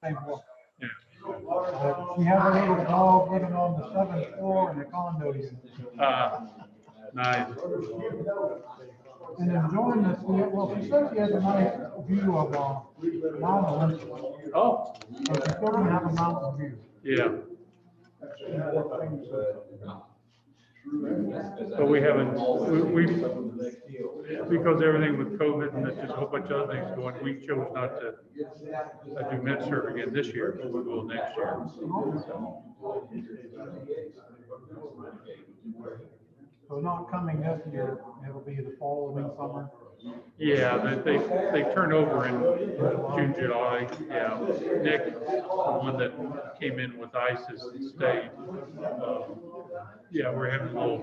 same floor. Yeah. She has a little dog living on the 7th floor in the condo unit. Nice. And enjoying this, well, she says she has a nice view of Mount Olympus. Oh, So she's still gonna have a mountain view. yeah. But we haven't, because everything with COVID and just a whole bunch of other things going, we chose not to do MedServ again this year, but we will next year. So not coming this year, it'll be the following summer. Yeah, they turn over in June, July. Yeah, Nick, the one that came in with ISIS and stayed. Yeah, we're having a little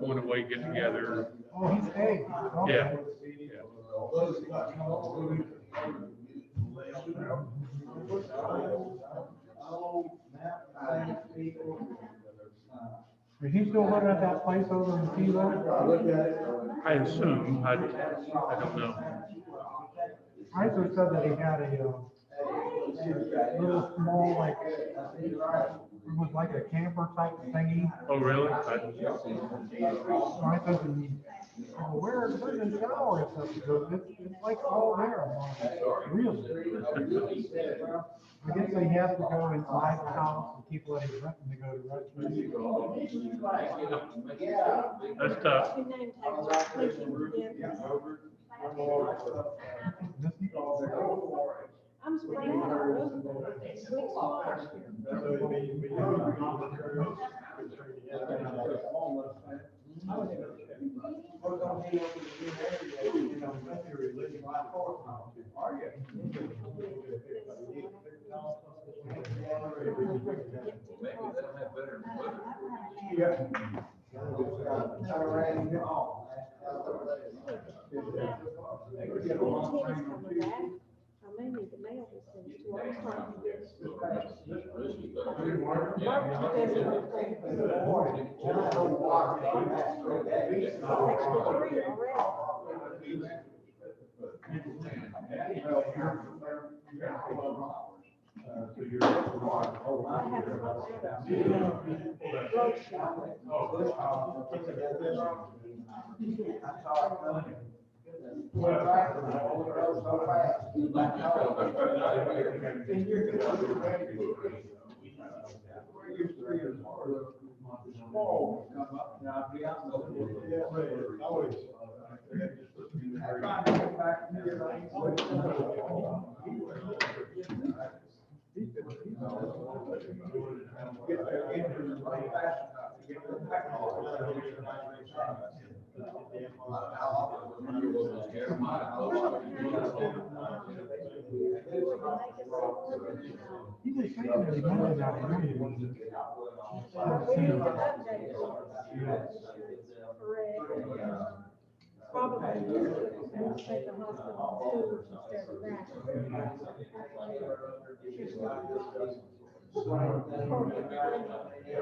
going away get together. Oh, he stayed. Okay. Yeah. Is he still living at that place over in Kilo? I assume. I don't know. ISO said that he had a little small, like, it was like a camper type thingy. Oh, really? So I said to him, where's the shower and stuff? He goes, it's like all there. I'm like, really? I guess he has to go inside the house and people that he's renting to go to restaurants. That's tough. I'm spraying out. I may need to mail this thing to our He just saying that he wanted that money. Probably take the hospital tours instead of that.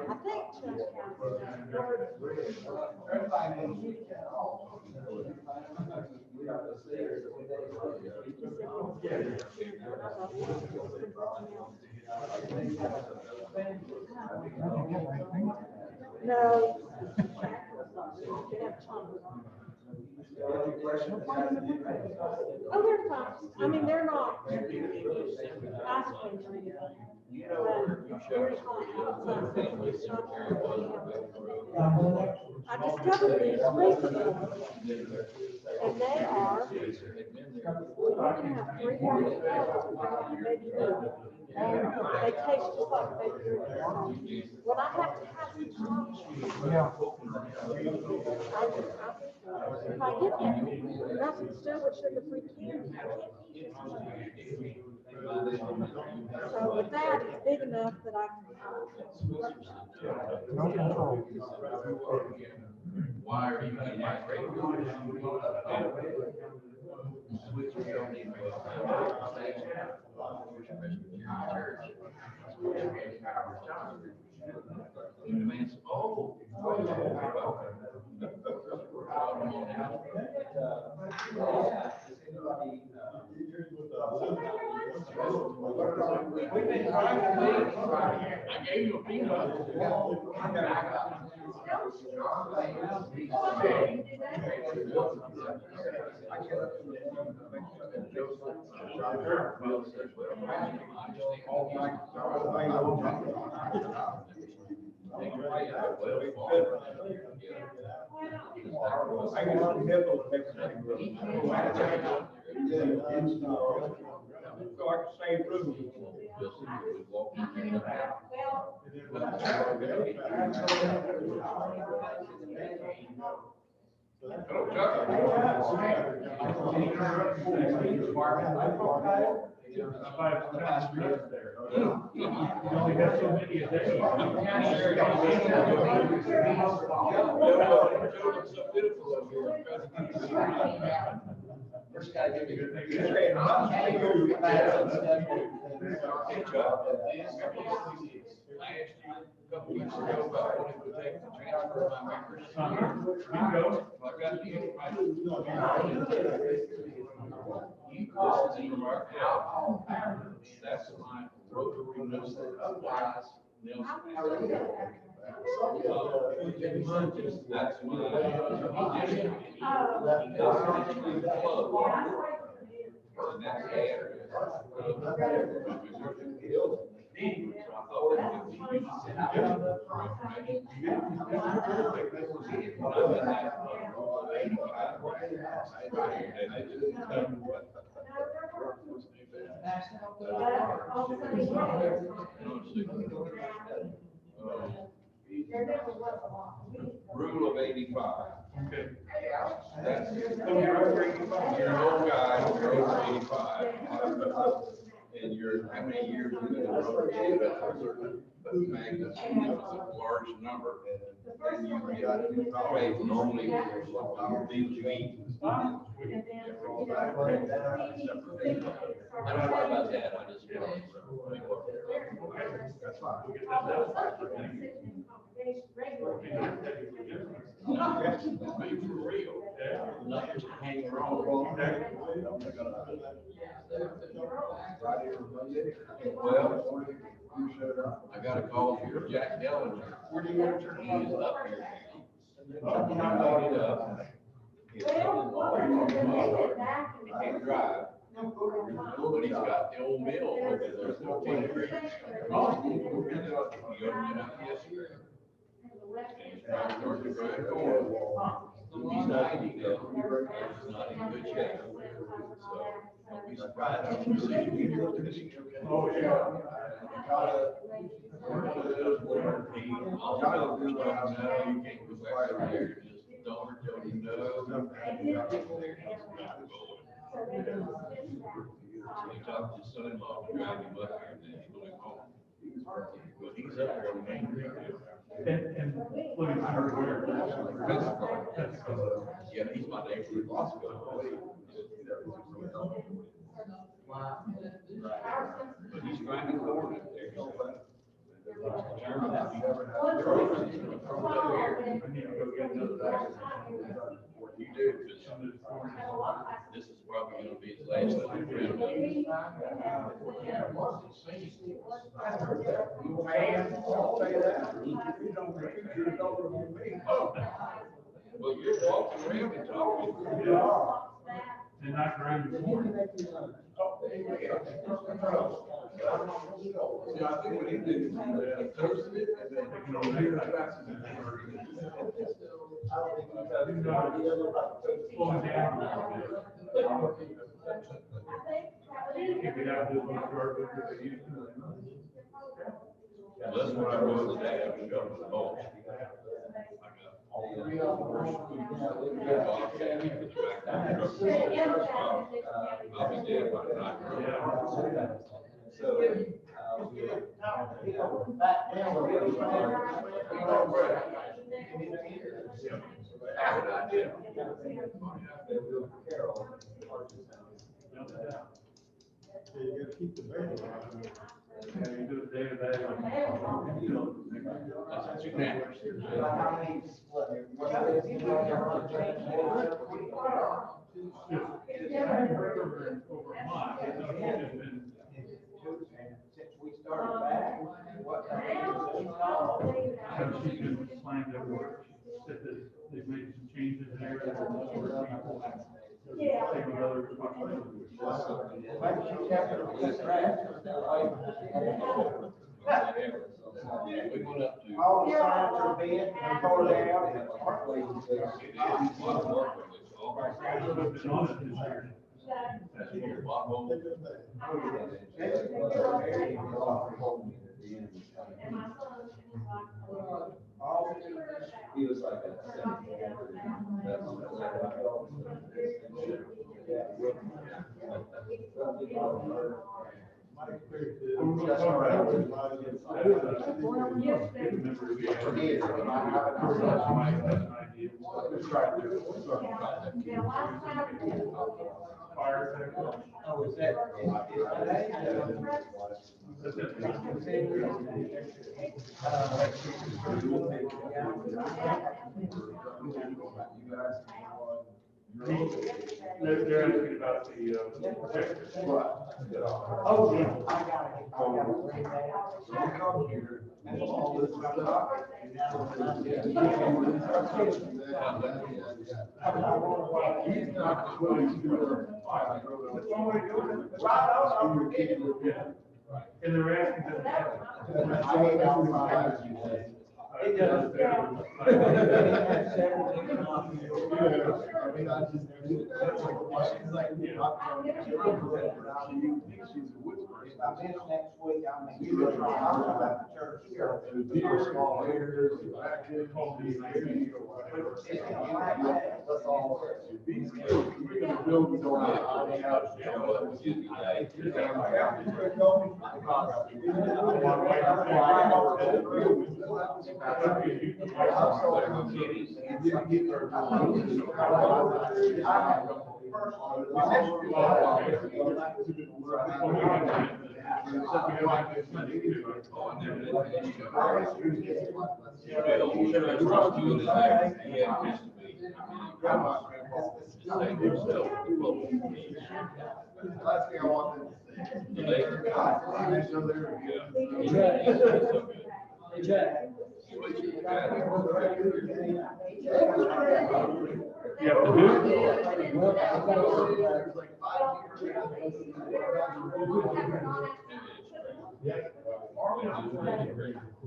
I think Chuck No. Oh, they're fine. I mean, they're not ice cream or anything. I discovered these recently, and they are, you can have 3 grams of baby food. They taste just like baby food. When I have to have some Yeah. if I get nothing still with sugar-free candy. So with that, it's big enough that I can. No control. Why are you eating my grape? I gave you a peanut. So I can say room. Hello, Chuck. You only have so many a day. First guy give me good thing. Hey, Chuck. I asked you a couple weeks ago about what it would take to transfer my members. Bingo. I got the information. This is in our house. That's my Rotary Nelson. That's my district. And that's the Rule of 85. Okay. That's, you're an old guy, you're over 85. And you're, how many years you've been in Rotary? Magnus, a large number. And you get paid normally for things you eat. I don't know about that, I just. That's fine. Be for real. Not just hang around. Well, I got a call from Jack Dellinger. He is up here. I brought it up. His son-in-law, he can't drive. But he's got the old mill over there. There's no concrete. Yesterday. He's trying to drive corn. He's 90 now. He's not in good shape. So don't be surprised if you see him here. Oh, yeah. You can't go back over there. Just don't tell him no. He talked to his son-in-law to drive him up here, and then he's going home. But he's up there on Main Street. And what is your where? Yeah, he's my neighbor in Roscoe. But he's grinding corn up there. You do, because this is probably gonna be his last time around. Well, you're walking around and talking. And not grind the corn. Yeah, I think what he did is he toasted it and then. Slow it down a little bit. Kick it out, do a little garbage that they used to. That's what I wrote today, I was going to the mulch. I'll be dead by tonight. You gotta keep the baby. Yeah, you do it day to day. That's what you can. Over a month, it's been We went up to. All the signs are bent and tore down. He was like a. Oh, is that? They're asking about the projector. Oh, yeah, I got it. And all this stuff. He's not willing to do it. And they're asking them. It does. If I miss next week, I'll make you try about the church here. That's all. These buildings don't have. Last thing I want them to say. You have to do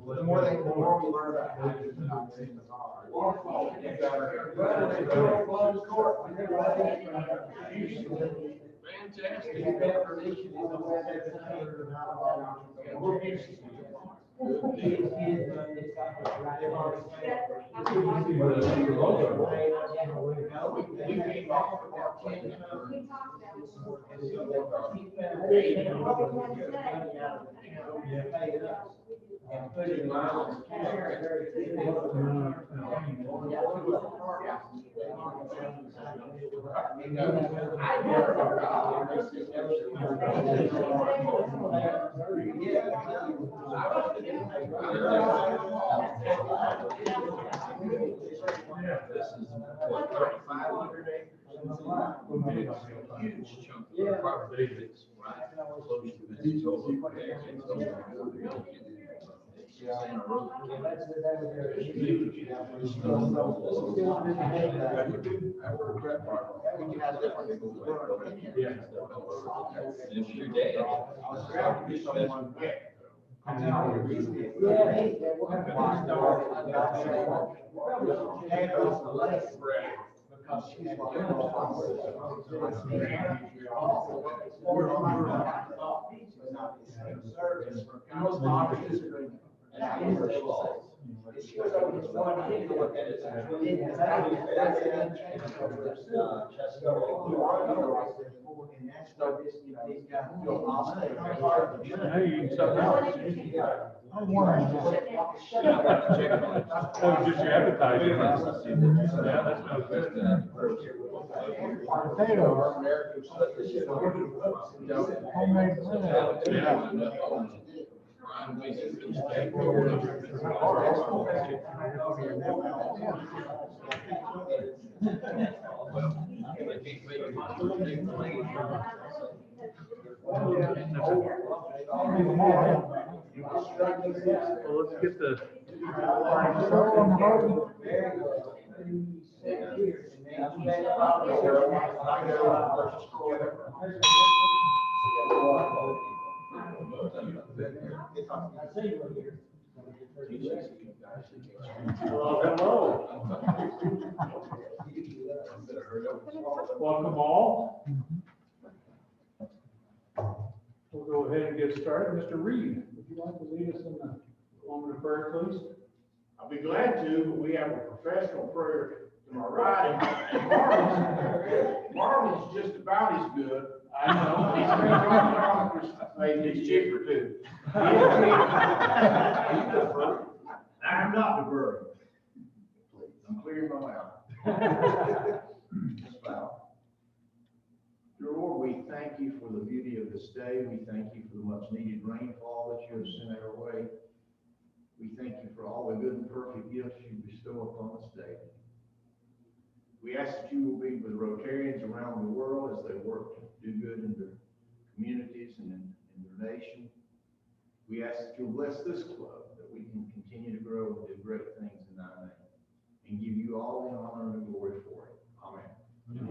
The more we learn about how to do And put it in my Huge chunk of property that's right close to the just your appetizer. Yeah, that's no good. Potatoes, homemade bread. Well, let's get the. Hello. Welcome all. We'll go ahead and get started. Mr. Reed, would you like to lead us in the moment of prayer, please? I'll be glad to, but we have a professional prayer to my right. And Marvin's just about as good. I know. He's been on Congress, maybe he's cheaper too. I'm not the bird. I'm clearing my mouth. Dear Lord, we thank you for the beauty of this day. We thank you for the much needed rainfall that you have sent our way. We thank you for all the good and perfect gifts you bestow upon us daily. We ask that you will be with Rotarians around the world as they work to do good in their communities and in their nation. We ask that you'll bless this club, that we can continue to grow and do great things in thy name, and give you all the honor and the glory for it. Amen.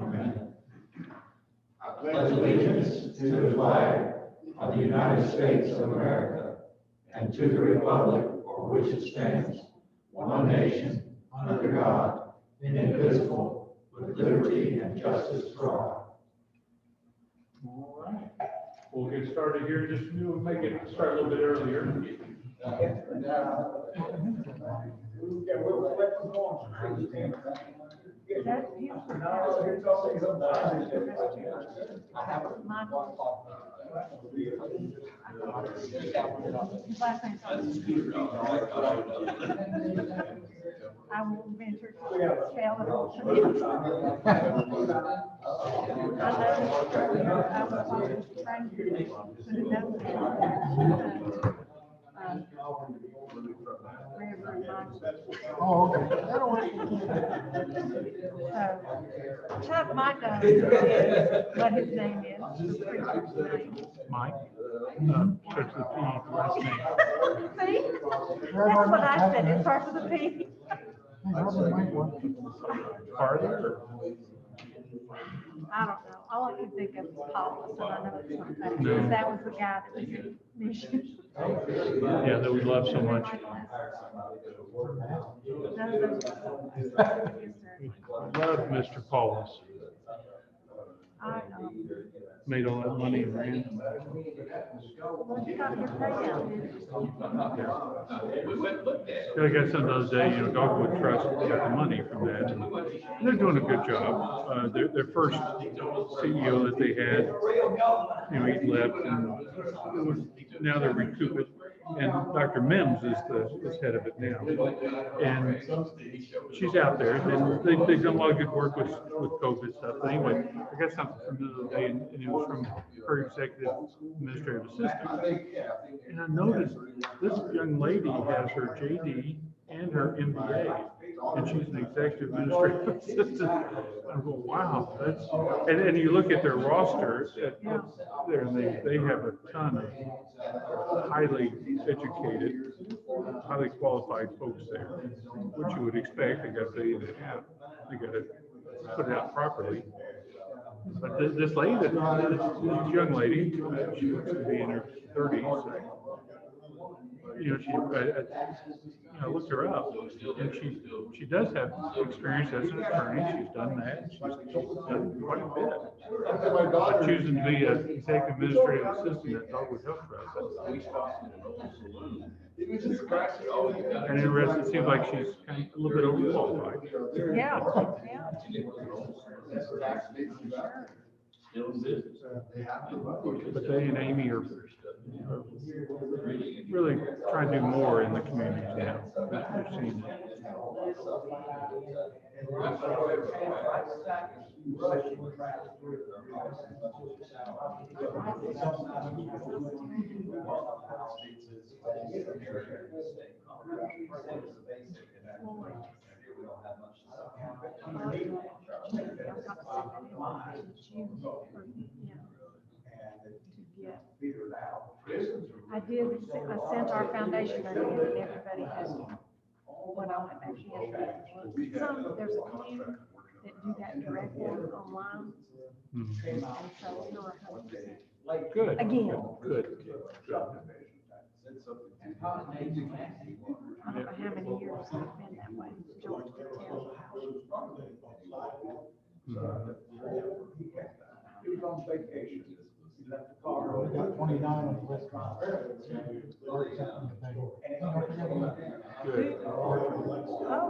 Amen. I Pledge allegiance to the flag of the United States of America and to the republic for which it stands, one nation, under God, indivisible, with liberty and justice for all. All right. We'll get started here. Just we'll make it start a little bit earlier. I won't venture to spell it all. I know it's earlier, I was talking to Frank, but it doesn't. Oh, okay. That'll work. So Chuck might know what his name is, the preacher's name. Mike, starts with P, last name. See, that's what I said, it starts with a P. Robert might work. Farther? I don't know, all I could think of was Paulus, and I know it's not that, No. because that was the guy that was in mission. Yeah, that we love so much. Love Mr. Paulus. I know. Made all that money and ran. Well, you got your payout, didn't you? We went and looked at it. I got some the other day, Dogwood Trust got the money from that. And they're doing a good job. Their first CEO that they had, he left, and now they're recouping. And Dr. Mims is head of it now. And she's out there, and they've done a lot of good work with COVID stuff. But anyway, I got something from the other day, and it was from her executive administrative assistant. And I noticed this young lady has her JD and her MBA, and she's an executive administrative assistant. I go, wow, that's, and you look at their roster there, and they have a ton of highly educated, highly qualified folks there, which you would expect. They got to put it out properly. But this lady, this young lady, she looks to be in her 30s. I looked her up, and she does have experience as an attorney. She's done that. She's done quite a bit. But choosing to be an executive administrative assistant at Dogwood Health Trust. And interesting, it seems like she's kind of a little bit overqualified. Yeah. Still in business. But they and Amy are really trying to do more in the community now. They're seeing it. I sent our foundation money in, and everybody has, when I went back in, there's a few that do that directly online, Mhm. And so you're a host. Good. Again. Good. I don't know how many years it's been that way. George could tell. He was on vacation. He left the car. We got 29 on the list. Good. Oh,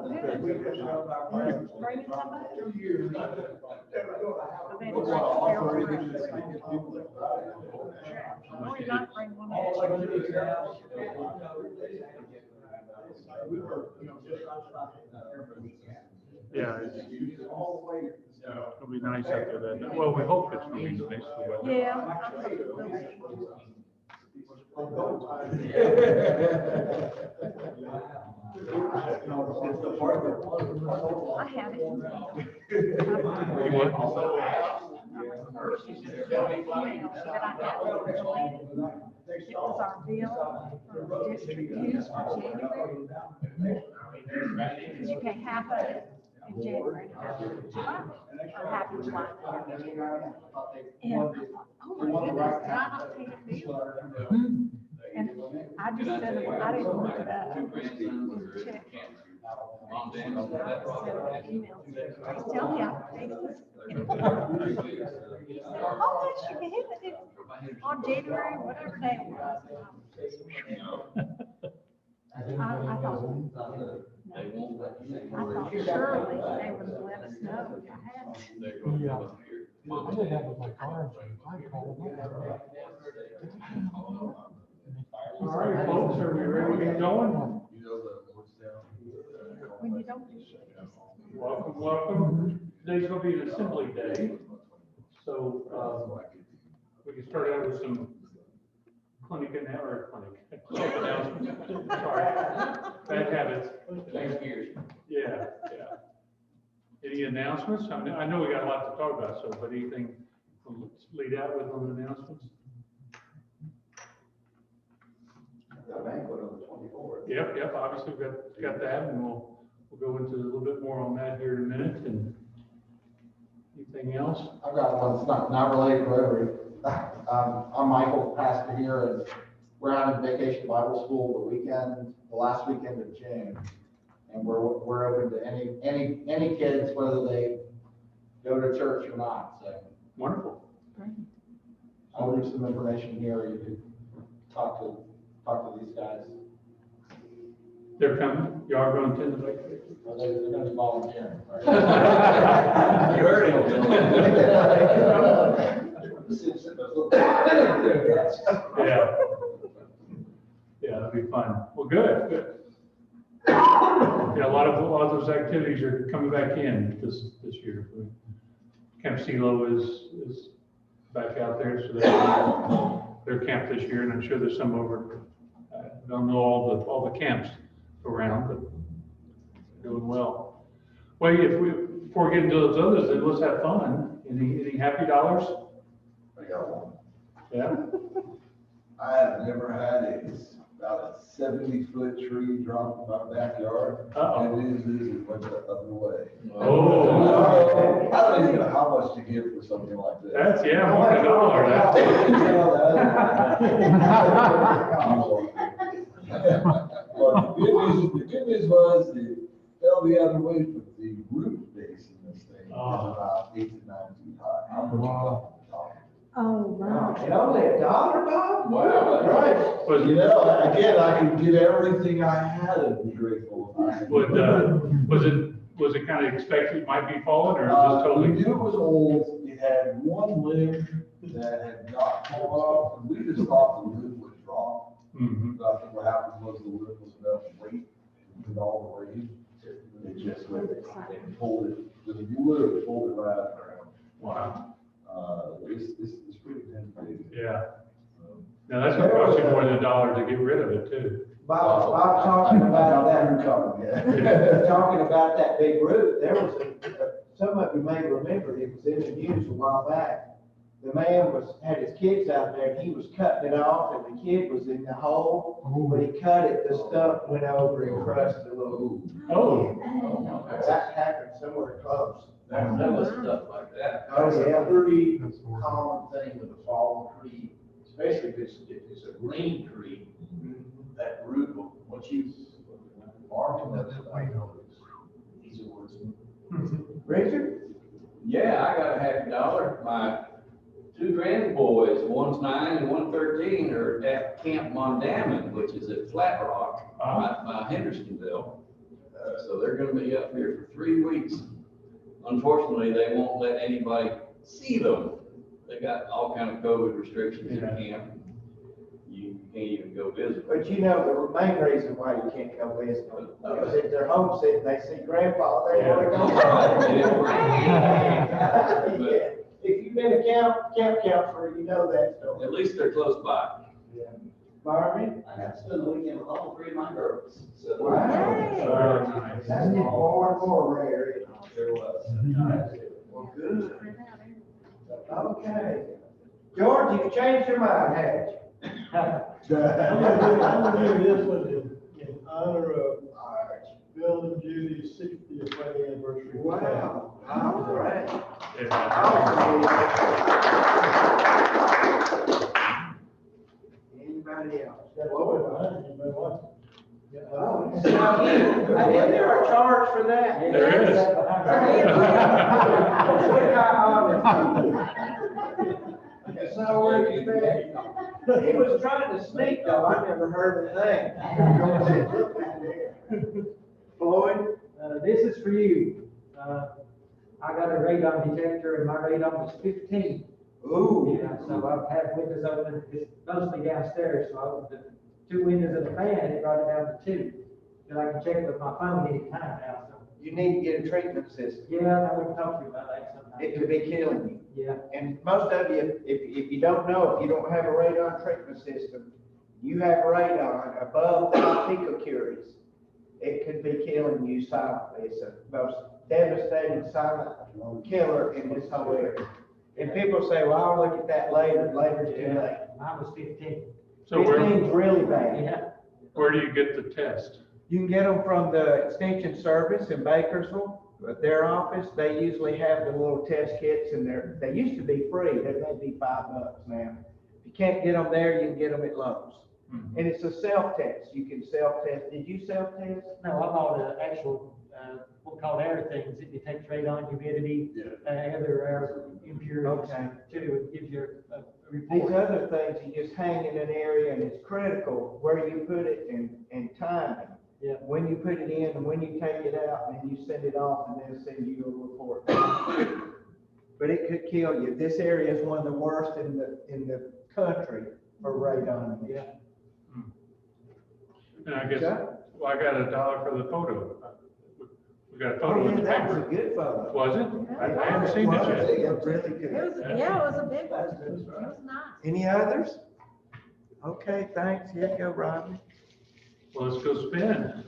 good. Bringing somebody? I bet it's like oh, you might bring one more. Yeah, it'll be nice after that. Well, we hope it's going to be nice for the weather. Yeah. I hope it will be. I have it. You what? That I have. It was our bill for the district use for January. Because you pay half of it in January, and half in July, or half in July. And I thought, oh my goodness, did I not pay the bill? And I just said, I didn't look it up. Check. Send an email. Please tell me I paid this. How much you hit it on January, whatever day it was. I thought surely they would let us know if I had. Yeah. I did that with my car insurance. I called them. All right, folks, are we ready to get going? When you don't do Welcome, welcome. Today's going to be an assembly day. So we can start out with some clinic announcements. Sorry, bad habits. Next year. Yeah. Any announcements? I know we got a lot to talk about, so, but anything to lead out with on the announcements? The banquet on the 24th. Yep, obviously we've got that, and we'll go into a little bit more on that here in a minute, and anything else? I've got one that's not related to Rotary. I'm Michael, pastor here, and we're having vacation Bible school the last weekend of June. And we're open to any kids, whether they go to church or not, so. Wonderful. I'll leave some information here, you can talk to these guys. They're coming, you are going to attend the vacation? Or they're gonna be volunteering. Right? You heard Yeah, that'll be fun. Well, good. Yeah, a lot of those activities are coming back in this year. Camp CeeLo is back out there, so they're camped this year, and I'm sure there's some over. I don't know all the camps around, but doing well. Well, before we get into those others, then let's have fun. Any happy dollars? I got one. Yeah. I have never had about a 70-foot tree drop in my backyard. Uh-oh. And it went the other way. Oh. I don't even know how much to give for something like that. That's, yeah, more than $1. Well, the good news was it fell the other way, but the root base in this thing is about 8 to 9 feet high. I'm looking up the top. Oh, wow. And only $1, Bob? Wow. Right. Was You know, again, I can get everything I had and be grateful. was it kind of expected it might be falling, or just We totally? knew it was old. It had one limb that had not fallen off, and we just thought the limb would drop. Mhm. But I think what happened was the limb was enough weight with all the rain. It just went and pulled it. You literally pulled it right out of the ground. Wow. It's pretty intimidating. Yeah. Now that's gonna cost you more than $1 to get rid of it too. Bob talking about that, Yeah. talking about that big root, there was some of you may remember, it was in the news a while back. The man had his kids out there, and he was cutting it off, and the kid was in the hole. When he cut it, the stump went over and crushed the little. Oh. That happened somewhere close. There was stuff like that. That's a pretty That's horrible. common thing with a fallen tree, especially if it's a green tree, that root will, once you farm it, he's a wordsmith. Richard? Yeah, I got $50. My two grandboys, one's 9 and one's 13, are at Camp Mondamin, which is at Flat Rock, by Hendersonville. So they're gonna be up here for 3 weeks. Unfortunately, they won't let anybody see them. They got all kind of COVID restrictions in camp. You can't even go visit. But you know, the main reason why you can't go visit them, because if they're homesick, they see grandpa, they wanna go. Yeah. If you've been a camp counselor, you know that story. At least they're close by. Barbie? I got to spend the weekend with all 3 of my girls. So, Wow. Very nice. That's getting more and more rare. there was. Well, good. Okay. George, you've changed your mind, haven't you? I'm gonna do this one in honor of Bill and Judy's 60th wedding anniversary. Wow. All right. Anybody else? Oh, I didn't there a charge for that? There is. It's not worth it. He was trying to sneak though, I never heard a thing. Floyd? This is for you. I got a radon detector and my radon was 15. Ooh. Yeah, so I've had windows open, it's mostly downstairs, so I opened the 2 windows and the fan, and it brought it down to 2. And I can check it with my phone anytime now, so. You need to get a treatment system. Yeah, I would talk to you about that sometime. It could be killing you. Yeah. And most of you, if you don't know, if you don't have a radon treatment system, you have radon above 5 picocuries. It could be killing you silently. It's the most devastating silent killer in this whole area. And people say, well, I'll look at that later. Later's too late. Mine was 15. So 15's really bad. Yeah. where do you get the test? You can get them from the Extension Service in Bakersville, at their office. They usually have the little test kits and they used to be free. They may be $5 now. If you can't get them there, you can get them at Lowe's. Mhm. And it's a self-test. You can self-test. Did you self-test? No, I bought an actual, what we call air things. It detects radon, humidity, other air impurities Okay. too. It gives you a These report. other things, you just hang in an area and it's critical where you put it and timing. Yeah. When you put it in and when you take it out, and then you send it off and they'll send you a report. But it could kill you. This area is one of the worst in the country for radon. Yeah. And I guess, well, I got $1 for the photo. We got a Oh, photo in yeah, the that was a paper. good photo. Was it? I haven't seen it yet. It was really It good. was, yeah, it was a big one. It was nice. Any others? Okay, thanks. Here you go, Rodney. Well, let's go spin.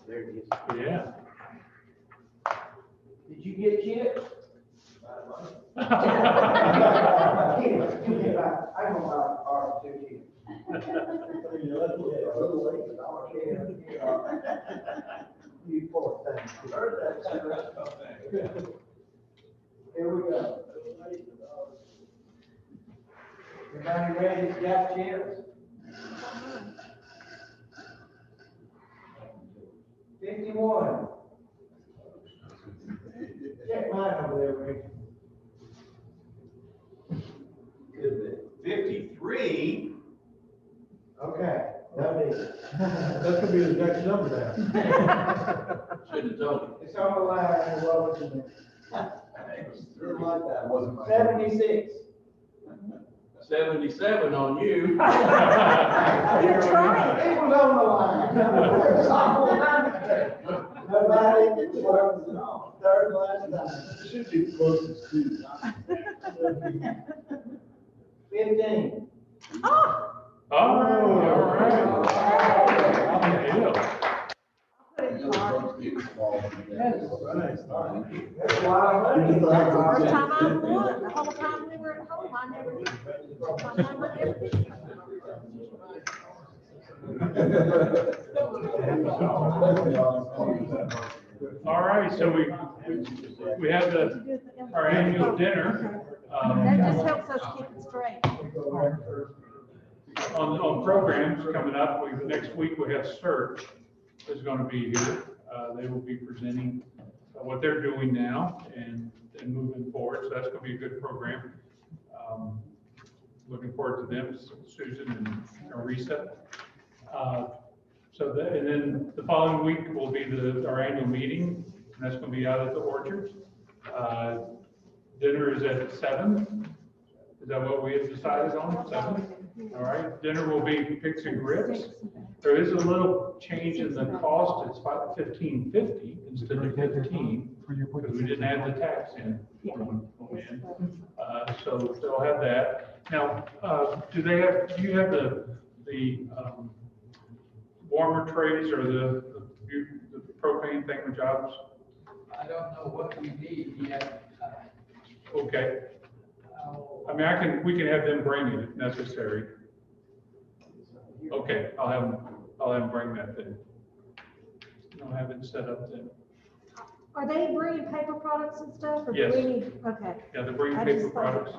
There it is. Yeah. Did you get chips? I don't buy our two chips. You poor thing. Here we go. Everybody ready to get chips? 51. Check mine over there, Rick. 53. Okay, no need. That's gonna be the next number now. Shouldn't have told you. It's on the line, as well as in Something like that, wasn't my. 76. 77 on you. You're trying. It was on the line. Nobody, third last time. Should be closest to. 15. Oh, Oh, all right. Yeah. put it in car. That's a lot of money. First time I won, the whole time we were at home, I never did. My mama never did. All right, so we have our annual dinner. That just helps us keep it straight. On programs coming up, next week we have Search is going to be here. They will be presenting what they're doing now and moving forward. So that's going to be a good program. Looking forward to them, Susan and Arisa. And then the following week will be our annual meeting, and that's going to be out at the Orchard. Dinner is at 7. Is that what we have decided on? 7? All right. Dinner will be picks and grits. There is a little change in the cost. It's about $15.50 instead of 15 because we didn't add the tax in. So they'll have that. Now, do you have the warmer trays or the propane thingamajobs? I don't know what we need yet. Okay. I mean, we can have them bring it if necessary. Okay, I'll have them bring that then. I'll have it set up then. Are they bringing paper products and stuff, or do Yes. we need, okay. Yeah, they're bringing I paper just thought- products.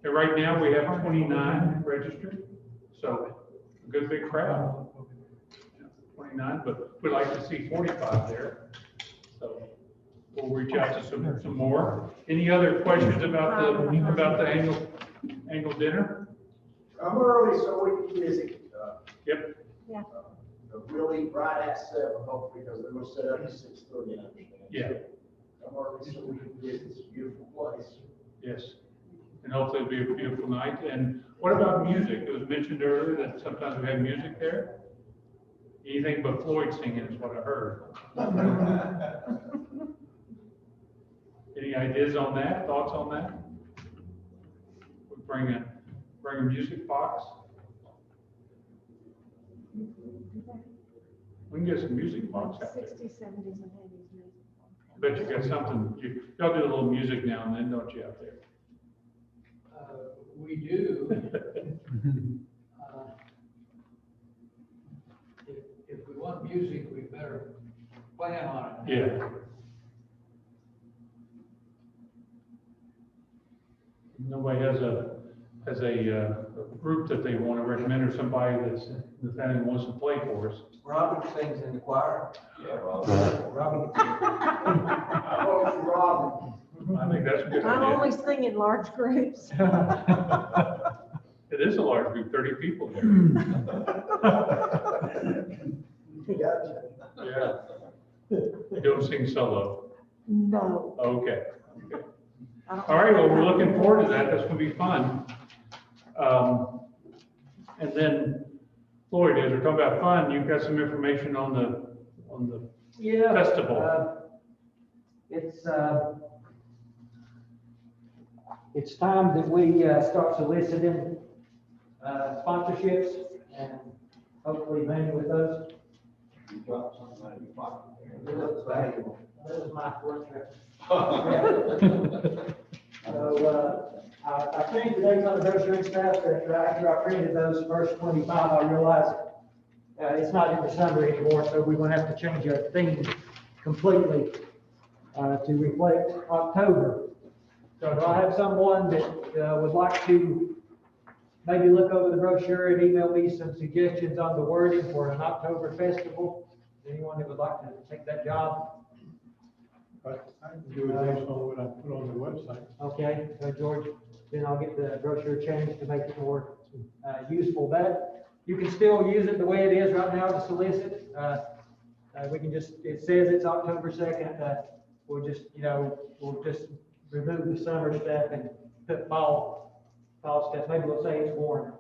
And right now, we have 29 registered, so a good big crowd. 29, but we'd like to see 45 there. So we'll reach out to some more. Any other questions about the annual dinner? I'm early, so we can visit. Yep. Yeah. Really right at 7, hopefully, because they're gonna set up at 6:30, I understand. Yeah. I'm early, so we can visit this beautiful place. Yes. And hopefully it'll be a beautiful night. And what about music? It was mentioned earlier that sometimes we have music there. Anything but Floyd singing is what I heard. Any ideas on that? Thoughts on that? We bring a music box. We can get some music box out there. 60s, 70s, and 80s. I bet you got something. Y'all do a little music now and then, don't you, out there? We do. If we want music, we better plan on it. Yeah. Nobody has a group that they want to recommend or somebody the family wants to play for us. Robin sings in the choir. Yeah, Robin. Robin. I think that's a good I'm idea. only singing large groups. It is a large group, 30 people there. Gotcha. Yeah. You don't sing solo? No. Okay. I don't- All right, well, we're looking forward to that. That's gonna be fun. And then, Floyd, as we're talking about fun, you've got some information on the Yeah. festival. It's time that we start soliciting sponsorships and hopefully many with those. You dropped something out of your pocket there. It looks valuable. That was my work trip. So, I printed the dates on the brochure and stuff, but after I printed those first 25, I realized it's not in December anymore, so we're gonna have to change our theme completely to reflect October. So if I have someone that would like to maybe look over the brochure and email me some suggestions on the wording for an October festival, anyone that would like to take that job? But I can do it based on what I put on the website. Okay, George, then I'll get the brochure changed to make it more useful. That, you can still use it the way it is right now to solicit. We can just, it says it's October 2nd. We'll just remove the summer stuff and put fall stuff. Maybe we'll say it's warm.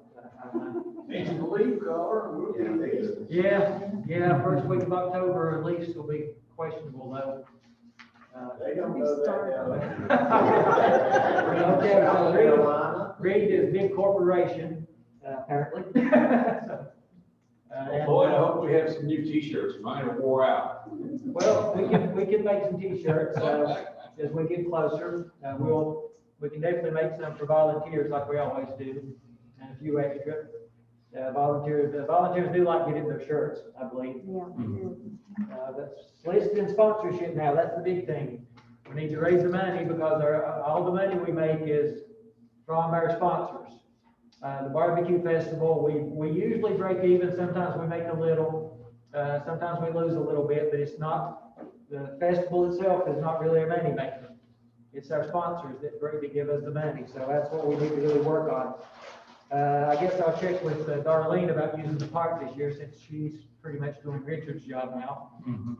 It's the leaf color, we'll be there. Yeah, first week of October at least will be questionable though. They don't know that now. Okay, so Reed is a big corporation, apparently. Boy, I hope we have some new t-shirts. Mine are wore out. Well, we can make some t-shirts, as we get closer. We can definitely make some for volunteers like we always do, and a few extra. Volunteers do like getting their shirts, I believe. Yeah. That's listed in sponsorship now, that's the big thing. We need to raise the money because all the money we make is from our sponsors. The barbecue festival, we usually break even, sometimes we make a little, sometimes we lose a little bit, but it's not, the festival itself is not really a money maker. It's our sponsors that give us the money, so that's what we need to really work on. I guess I'll check with Darlene about using the park this year, since she's pretty much doing Richard's job now.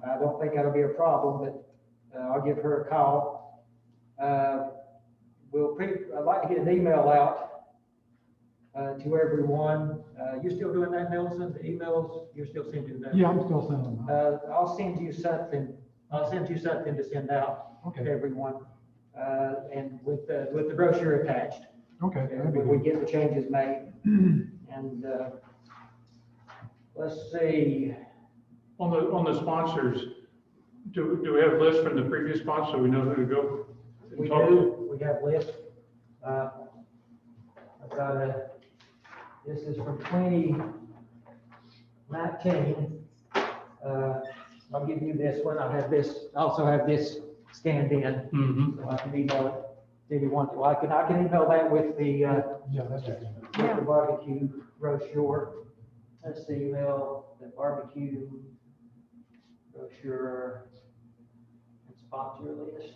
I don't think that'll be a problem, but I'll give her a call. I'd like to get an email out to everyone. You're still doing that, Nelson? The emails, you're still sending that? Yeah, I'm still sending them. I'll send you something to send out to Okay. everyone, and with the brochure attached. Okay. that'd be When we good. get the changes made. And, let's see, On the sponsors, do we have lists from the previous sponsor so we know who to go? and we talk to? do, we have lists. I've got this is from 2019. I'll give you this one. I also have this scanned in, Mhm. so I can email it if you want to. I can email that with the, Yeah, that's good. with the barbecue brochure. Let's see, email the barbecue brochure and sponsor list.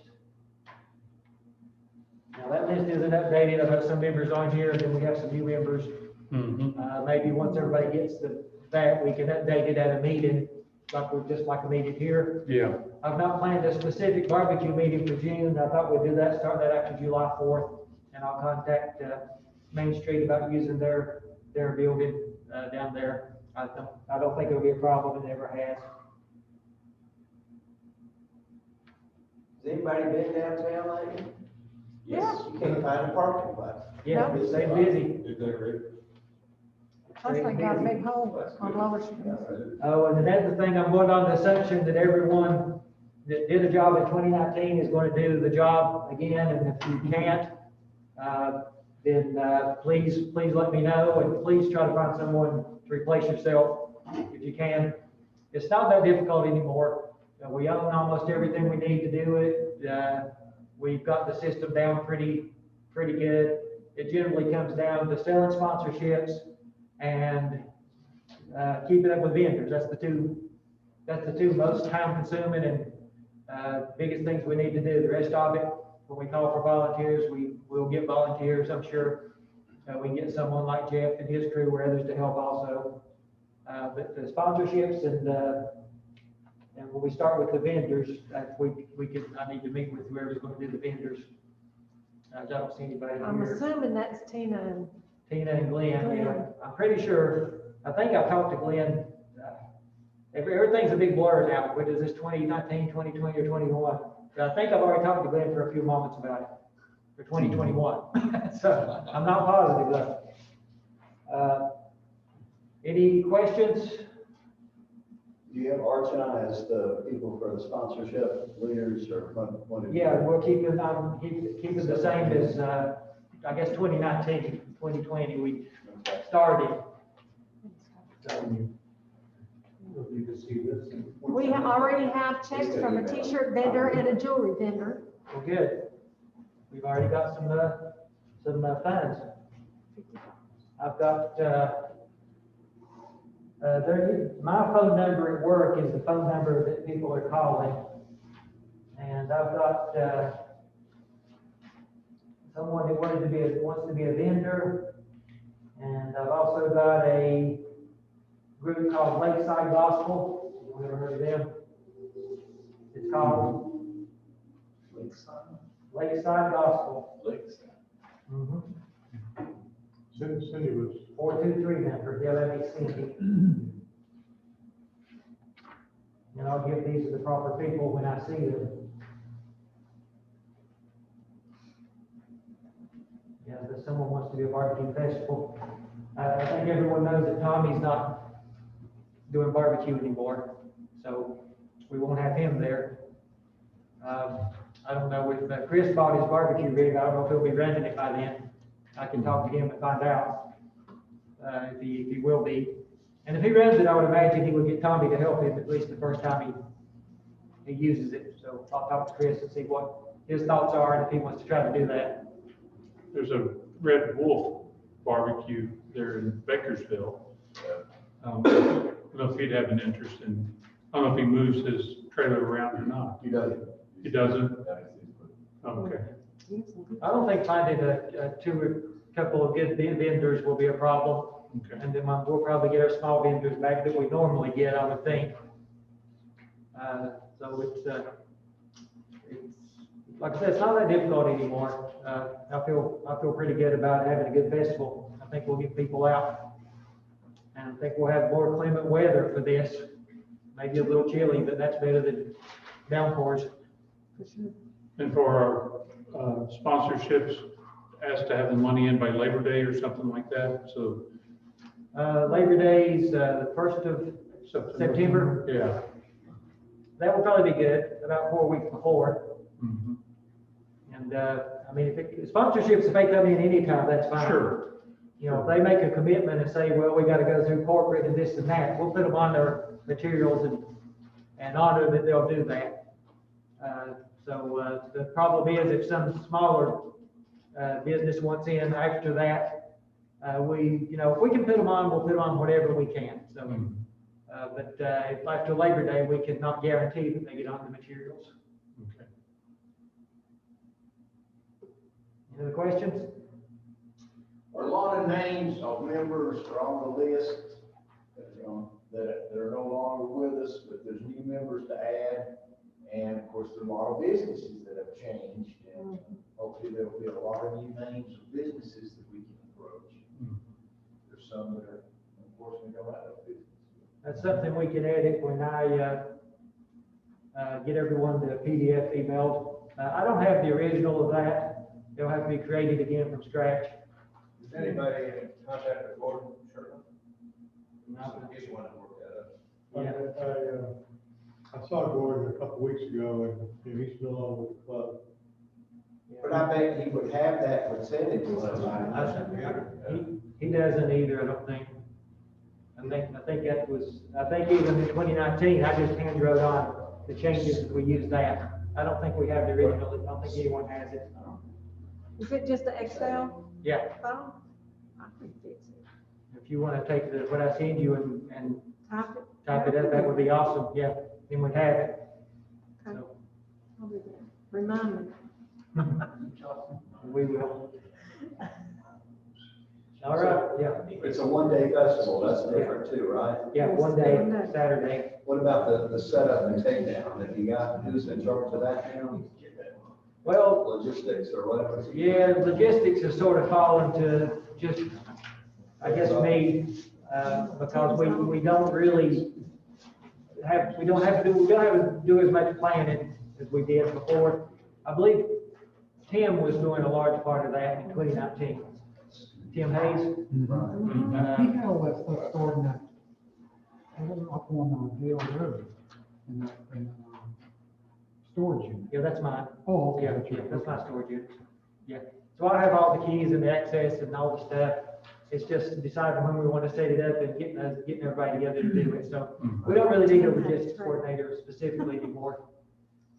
Now, that list isn't updated. I've got some members on here, and then we have some new members. Mhm. Maybe once everybody gets that, we can update it at a meeting, like a meeting here. Yeah. I've not planned a specific barbecue meeting for June. I thought we'd do that, start that after July 4th. And I'll contact, Main Street about using their building, down there. I don't think it'll be a problem. It never has. Has anybody been downtown lately? Yeah. You can't find a parking place. Yeah, No. stay busy. Plus they got a big hole on Lower Street. Oh, and another thing, I'm going on the assumption that everyone that did a job in 2019 is going to do the job again, and if you can't, then please let me know, and please try to find someone to replace yourself if you can. It's not that difficult anymore. We own almost everything we need to do it. We've got the system down pretty good. It generally comes down to selling sponsorships and keeping up with vendors. That's the two most time consuming and biggest things we need to do. The rest of it, when we call for volunteers, we'll get volunteers, I'm sure. We can get someone like Jeff and his crew or others to help also. But the sponsorships and when we start with the vendors, I need to meet with whoever's going to do the vendors. I don't see anybody I'm here. assuming that's Tina and, Tina and Glenn, Glenn. yeah. I'm pretty sure, I think I talked to Glenn. Everything's a big blur now, whether it's 2019, 2020, or 21. But I think I've already talked to Glenn for a few moments about it, for 2021. So I'm not positive though. Any questions? Do you have Archon as the people for the sponsorship leaders or what? Yeah, we'll keep it the same as, I guess, 2019, 2020, we started. So, we already have checks from a t-shirt vendor and a jewelry vendor. well, good. We've already got some funds. I've got, my phone number at work is the phone number that people are calling. And I've got, someone who wants to be a vendor. And I've also got a group called Lakeside Gospel. You ever heard of them? It's called Lakeside Gospel. Mm-hmm. Cindy was. 423 number, yeah, that makes Cindy. And I'll give these to the proper people when I see them. Yeah, but someone wants to do a barbecue festival. I think everyone knows that Tommy's not doing barbecue anymore, so we won't have him there. I don't know if Chris bought his barbecue rig. I don't know if he'll be running it by then. I can talk to him and find out. if he will be. And if he runs it, I would imagine he would get Tommy to help him at least the first time he uses it. So I'll talk to Chris and see what his thoughts are and if he wants to try to do that. There's a Red Wolf barbecue there in Bakersville. I don't know if he'd have an interest in, I don't know if he moves his trailer around or not. He doesn't. He doesn't? Okay. I don't think finding a couple of good vendors will be a problem. Okay. And then we'll probably get our small vendors back that we normally get, I would think. So it's, like I said, it's not that difficult anymore. I feel pretty good about having a good festival. I think we'll get people out. And I think we'll have more clement weather for this. Maybe a little chilly, but that's better than downpours. And for our sponsorships, asked to have the money in by Labor Day or something like that, so. Labor Day's the 1st of September. Yeah. That will probably be good, about 4 weeks before. Mhm. And, I mean, sponsorships, if they come in anytime, that's fine. Sure. You know, if they make a commitment and say, well, we gotta go through corporate and this and that, we'll put them on their materials and honor that they'll do that. So the problem is if some smaller, business wants in after that, if we can put them on, we'll put them on whatever we can, so. But if after Labor Day, we cannot guarantee that they get on the materials. Okay. Any other questions? Are a lot of names of members are on the list, that are no longer with us, but there's new members to add. And of course, there are a lot of businesses that have changed, and hopefully there'll be a lot of new names of businesses that we can approach. There's some that are unfortunately going out of business. That's something we can edit when I get everyone the PDF emailed. I don't have the original of that. They'll have to be created again from scratch. Is anybody in contact with Gordon Sherman? No. He's the one that worked that up. Yeah. I saw Gordon a couple weeks ago, and he's still on with the club. But I bet he would have that percentage. He doesn't either, I don't think. I think even in 2019, I just hand wrote on the changes, we used that. I don't think we have the original, I don't think anyone has it. Is it just the Excel Yeah, file? I can fix it. if you want to take what I send you and Type it? type it up, that would be awesome, yeah, then we'd have it. Okay. So, I'll do that. Remind me. we will. All right, yeah, It's a one-day festival, that's different too, right? yeah, one day, One day. Saturday. What about the setup and takedown? Have you got, who's in charge of that now? Well, Logistics or whatever? yeah, logistics has sort of fallen to just, I guess, me, because we don't really we don't have to do as much planning as we did before. I believe Tim was doing a large part of that in 2019. Tim Hayes. He had all that stuff stored in that, up on Dale Road, in that, storage unit. Yeah, that's mine. Oh, okay. Yeah, that's my storage unit. Yeah. So I have all the keys and the access and all the stuff. It's just deciding when we want to set it up and getting everybody together to do it. So we don't really need a logistics coordinator specifically anymore.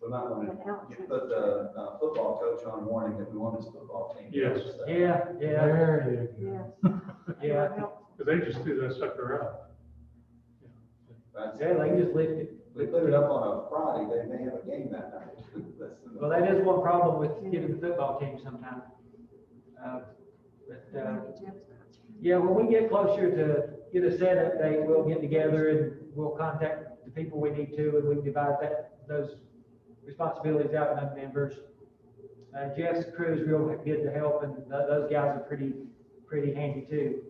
We might want to put the football coach on warning that we want his football team. Yes. Yeah, yeah, There you go. Yes. yeah. But they just threw that sucker out. Yeah, they just lift it. We put it up on a Friday, they may have a game that night. Well, that is one problem with getting the football team sometimes. Yeah, when we get closer to get a setup date, we'll get together and we'll contact the people we need to, and we can divide those responsibilities out among members. Jeff's crew is real good to help, and those guys are pretty handy too.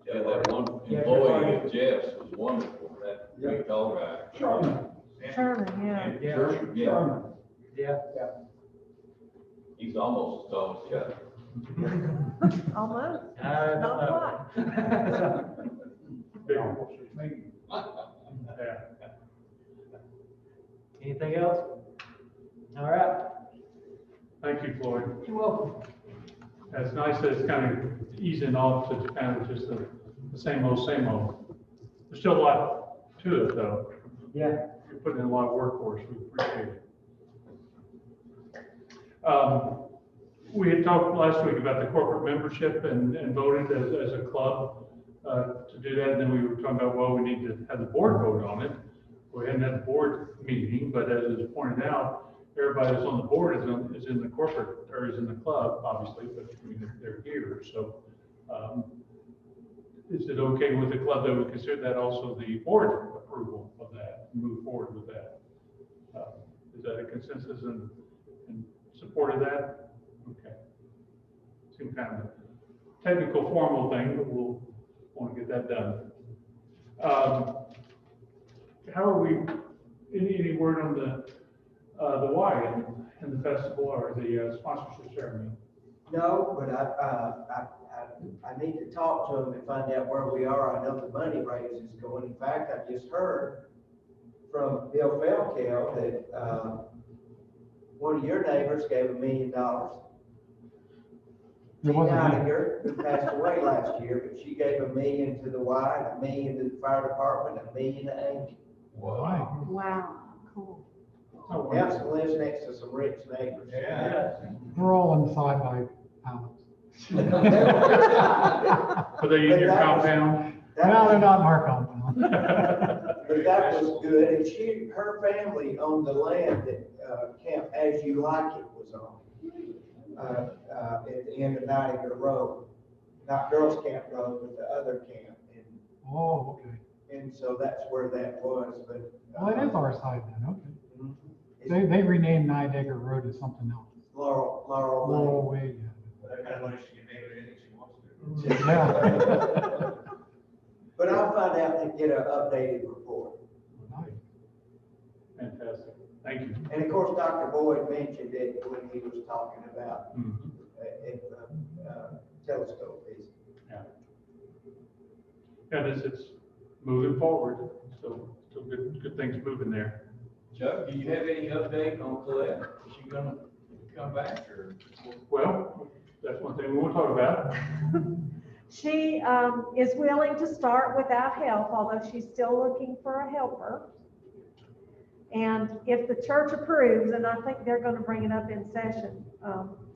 Yeah, that one employee of Jeff's was wonderful, that big tall guy. Sherman, yeah. Yeah. Yeah, Yeah. he's almost as tall as Chuck. Almost. Not quite. Anything else? All right. Thank you, Floyd. You're welcome. And it's nice that it's kind of easing off to kind of just the same old, same old. There's still a lot to it, though. Yeah. You're putting in a lot of work for us. We appreciate it. We had talked last week about the corporate membership and voted as a club to do that. And then we were talking about, well, we need to have the board vote on it. We hadn't had the board meeting, but as is pointed out, everybody that's on the board is in the corporate, or is in the club, obviously, but I mean, they're here. So is it okay with the club that we consider that also the board approval of that, and move forward with that? Is that a consensus in support of that? Okay. Seems kind of a technical, formal thing, but we'll want to get that done. How are we? Any word on the why and the festival or the sponsorship ceremony? No, but I need to talk to them and find out where we are. I know the money raise is going. In fact, I just heard from Bill Felkel that one of your neighbors gave $1 million. Jean Heidinger, who passed away last year, but she gave $1 million to the Y, $1 million to the fire department, $1 million to Angel. Wow. Wow, cool. Nelson lives next to some rich neighbors. Yeah. We're all inside by Alex. Are they in your compound? No, they're not in our compound. But that was good, and her family owned the land that Camp As You Like It was on. At the end of Nightingale Road, not Girls Camp Road, but the other camp. Oh, okay. And so that's where that was, but. Well, it is our side then, okay. Mhm. They renamed Niagara Road as something else. Laurel Lane. Way, That kind of money she can make with anything she wants to. yeah. But I'll find out and get an updated report. Nice. Fantastic. Thank you. And of course, Dr. Boyd mentioned it when he was talking about Mhm. at the telescope visit. Yeah, it's moving forward. Still good things moving there. Chuck, do you have any update on Colette? Is she gonna come back or? Well, that's one thing we want to talk about. She is willing to start without help, although she's still looking for a helper. And if the church approves, and I think they're going to bring it up in session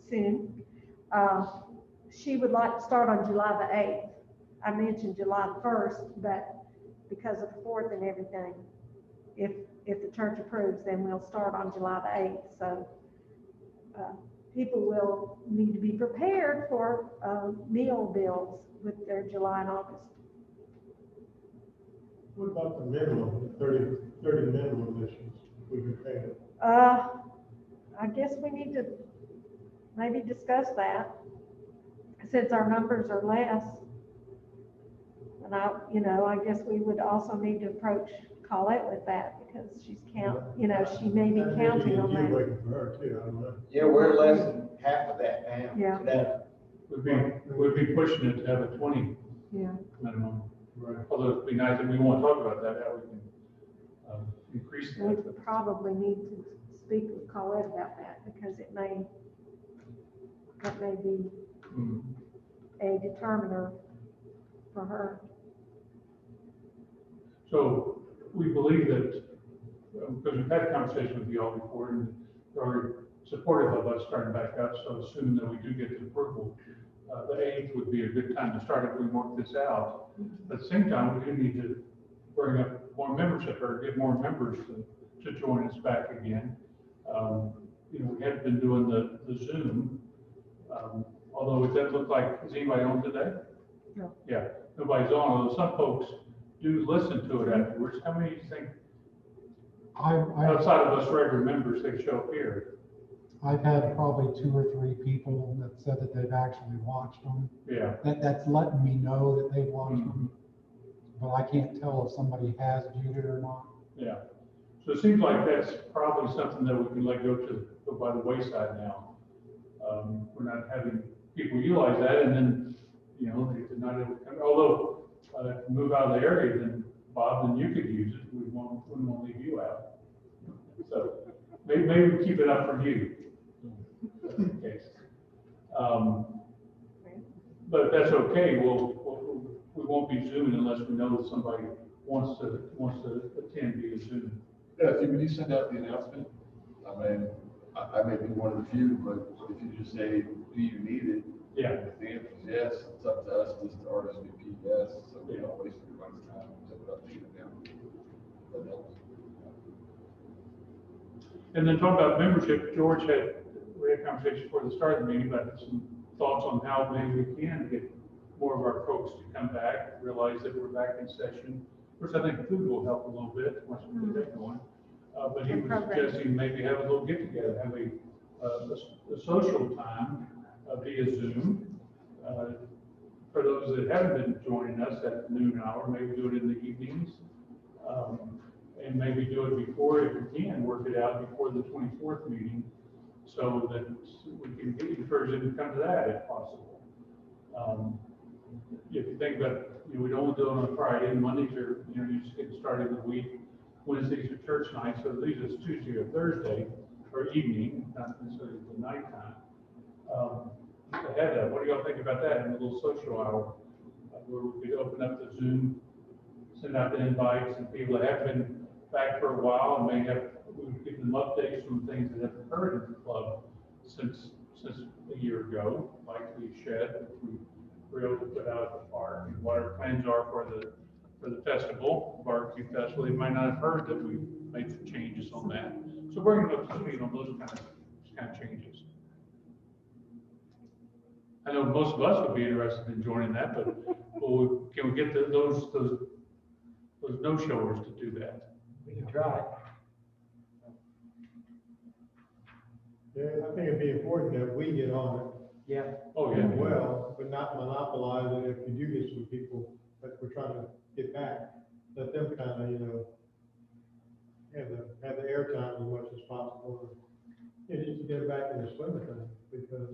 soon, she would like to start on July the 8th. I mentioned July the 1st, but because of the 4th and everything, if the church approves, then we'll start on July the 8th. So people will need to be prepared for meal bills with their July and August. What about the minimum, 30 minimum issues we can pay? I guess we need to maybe discuss that since our numbers are less. And I guess we would also need to approach Colette with that because she's she may be counting on that. Waiting for her too, I don't know. Yeah, we're less than half of that now. Yeah. Today. We'd be pushing it to have a 20 Yeah. minimum. Right. Although it'd be nice, and we want to talk about that, how we can increase We that. probably need to speak with Colette about that because it may be Mhm. a determiner for her. So we believe that, because we've had a conversation with you all before, and you're supportive of us starting back up, so assuming that we do get the approval, the 8th would be a good time to start if we work this out. At the same time, we do need to bring up more membership or get more members to join us back again. We have been doing the Zoom, although it doesn't look like, is anybody on today? No. Yeah, nobody's on, although some folks do listen to it afterwards. How many do you think, outside of us regular members, they show up here? I've had probably 2 or 3 people that said that they've actually watched them. Yeah. That's letting me know that they've watched them. But I can't tell if somebody has viewed it or not. Yeah. So it seems like that's probably something that we can let go by the wayside now. We're not having people utilize that, and then, they're not able to come. Although, if you move out of the area, then Bob, then you could use it. We won't leave you out. So maybe we keep it up for you. That's the case. But if that's okay, we won't be Zooming unless we know that somebody wants to attend via Zoom. Yeah, if you, when you send out the announcement, I mean, I may be one of the few, but if you just say, do you need it? Yeah. If the answer is yes, it's up to us, just to RSVP yes, so we don't waste everybody's time, so we don't need it down. That helps. And then talking about membership, we had a conversation before the start of the meeting about some thoughts on how maybe we can get more of our folks to come back, realize that we're back in session. Of course, I think food will help a little bit once we get that going. But he was suggesting maybe have a little get together, have a social time via Zoom. For those that haven't been joining us at the noon hour, maybe do it in the evenings. And maybe do it before, if we can, work it out before the 24th meeting, so that we can encourage them to come to that if possible. If you think about, we don't do it on a Friday, and Mondays are, you just get started in the week. Wednesdays are church nights, so at least it's Tuesday or Thursday, or evening, not necessarily the nighttime. To have that, what do y'all think about that in a little social hour, where we could open up the Zoom, send out the invites, and people that have been back for a while, and we give them updates from things that have occurred in the club since a year ago, like the shed, which we were able to put out at the park, and what our plans are for the festival, barbecue festival. They might not have heard that we made some changes on that. So bringing up to speed on those kind of changes. I know most of us would be interested in joining that, but can we get those no-showers to do that? We can try. Yeah, I think it'd be important that we get on it. Yeah. Oh, yeah. as well, but not monopolize it. If you do get some people that we're trying to get back, let them kind of, have the airtime as much as possible. And just to get it back in the swing of things, because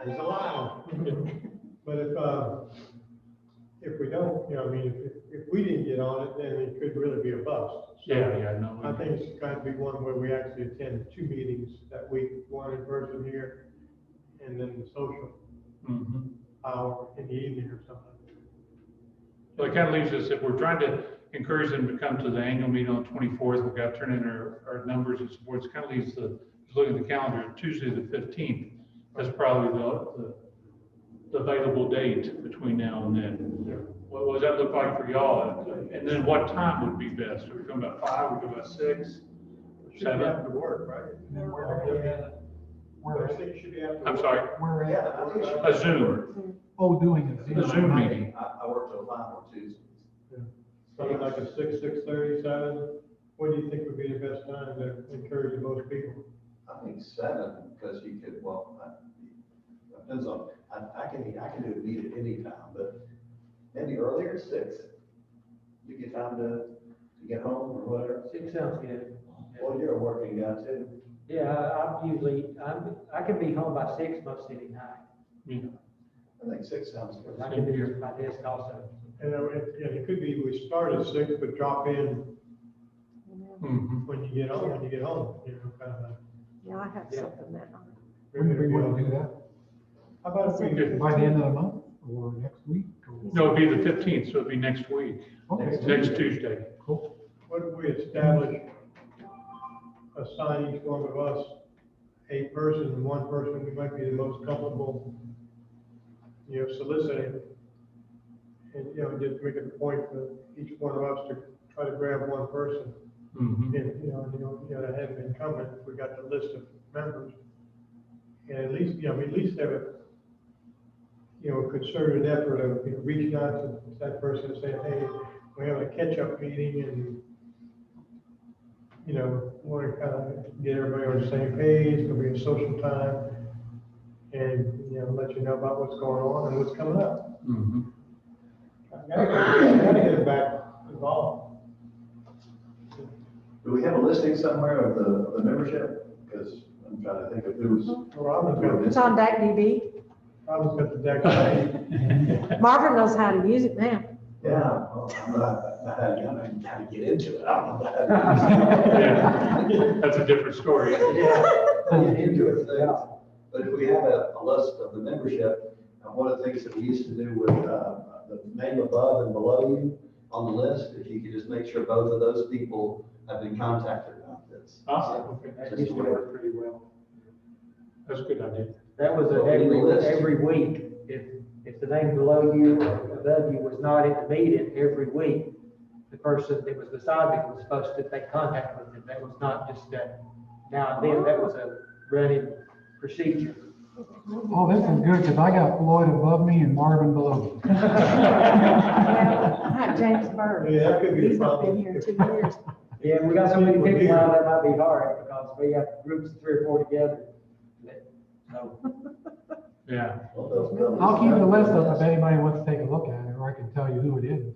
it's allowed. But if we don't, if we didn't get on it, then it could really be a bust. So Yeah, no. I think it's kind of be one where we actually attend 2 meetings that week, one in person here, and then the social hour in the evening or something. Well, it kind of leaves us, if we're trying to encourage them to come to the annual meeting on the 24th, we've got to turn in our numbers and support. It kind of leaves looking at the calendar, Tuesday the 15th. That's probably the available date between now and then. What does that look like for y'all? And then what time would be best? Are we talking about 5, we're talking about 6, 7? After work, right? And then should be after I'm work. sorry, Where at? a Zoom, Oh, doing it. a Zoom meeting. I work till 5 on Tuesdays. Something like a 6, 6:30, 7. What do you think would be the best time to encourage the most people? I think 7, because you could, depends on, I can do a meet at any time, but maybe earlier, 6. You get time to get home or whatever. 6 sounds good. Well, you're a working guy too. Yeah, I can be home by 6 most any night. Yeah. I think 6 sounds good. I can be at my desk also. And it could be, we start at 6, but drop in when you get home, kind of. Yeah, I have something that night. When do we want to do that? How about if we, By the end of the month or next week? or- No, it'd be the 15th, so it'd be next week, Okay. next Tuesday. Cool. what if we establish, assign each one of us a person, and one person who might be the most comfortable, soliciting. And, just make it a point for each one of us to try to grab one person. And, that hadn't been coming, we got the list of members. And at least have a concerted effort of reaching out to that person and saying, hey, we're having a catch-up meeting and, want to kind of get everybody on the same page, it'll be a social time. And, let you know about what's going on and what's coming up. Gotta get it back involved. Do we have a listing somewhere of the membership? Because I'm trying to think of who's. Robin's got It's on DAC Robin's got the deck. Marvin knows how to use it now. Yeah, well, I'm not how to get into it. I don't know that. Yeah, that's a different story. Yeah, get into it. But if we have a list of the membership, one of the things that we used to do with the name above and below you on the list, if you could just make sure both of those people have been contacted about this. Okay. That used to work pretty well. That's a good idea. That was Well, in the list. every week. If the name below you or above you was not at the meeting every week, the person that was beside me was supposed to take contact with them. That was not just now and then, that was a running procedure. Oh, this is good, because I got Floyd above me and Marvin below me. I had James Bird. Yeah, that could be a He's not problem. been here 2 years. Yeah, we got so many people now, that might be hard, because we have groups of 3 or 4 together. So, Yeah. I'll keep the list up if anybody wants to take a look at it, or I can tell you who it is.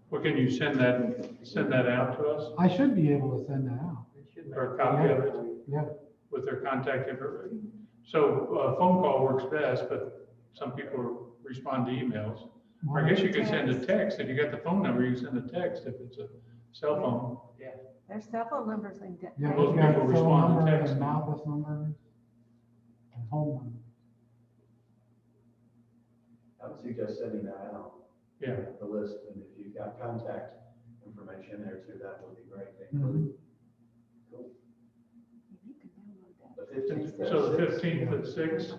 Well, can you send that out to us, I should be able to send that out. it should make. or a copy of it Yeah, with their contact information? So, phone call works best, but some people respond to emails. Or I guess you could send a text. If you got the phone number, you can send a text if it's a cell phone. There's cell phone numbers and. yeah, Most we've got people cell respond to numbers text. and office numbers and home numbers. I would suggest sending that out. Yeah. The list, and if you've got contact information there too, that would be great. Mhm. Cool. You can download that. The 15th. So the 15th at 6,